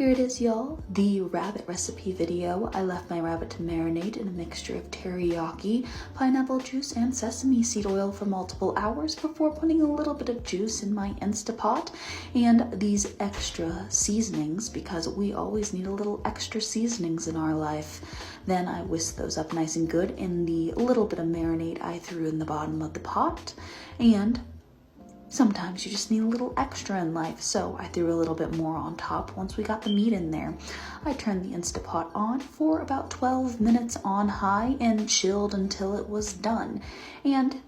Here it is, y'all, the rabbit recipe video. I left my rabbit to marinate in a mixture of teriyaki, pineapple juice, and sesame seed oil for multiple hours before putting a little bit of juice in my Instapot and these extra seasonings, because we always need a little extra seasonings in our life. Then I whisked those up nice and good in the little bit of marinade I threw in the bottom of the pot, and sometimes you just need a little extra in life, so I threw a little bit more on top once we got the meat in there. I turned the Instapot on for about 12 minutes on high and chilled until it was done. And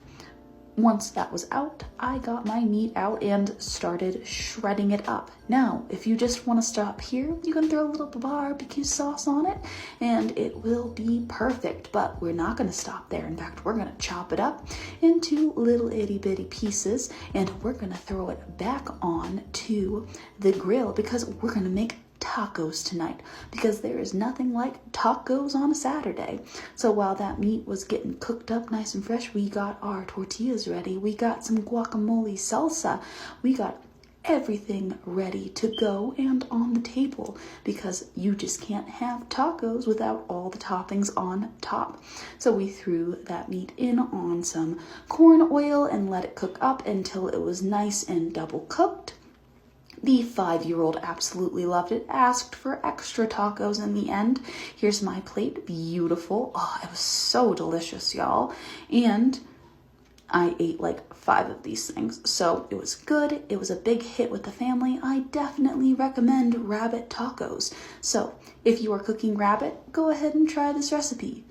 once that was out, I got my meat out and started shredding it up. Now, if you just want to stop here, you can throw a little barbecue sauce on it and it will be perfect, but we're not going to stop there. In fact, we're going to chop it up into little itty bitty pieces and we're going to throw it back on to the grill because we're going to make tacos tonight, because there is nothing like tacos on a Saturday. So while that meat was getting cooked up nice and fresh, we got our tortillas ready, we got some guacamole salsa, we got everything ready to go and on the table, because you just can't have tacos without all the toppings on top. So we threw that meat in on some corn oil and let it cook up until it was nice and double cooked. The 5-year-old absolutely loved it, asked for extra tacos in the end. Here's my plate, beautiful. Oh, it was so delicious, y'all. And I ate like 5 of these things, so it was good. It was a big hit with the family. I definitely recommend rabbit tacos. So if you are cooking rabbit, go ahead and try this recipe.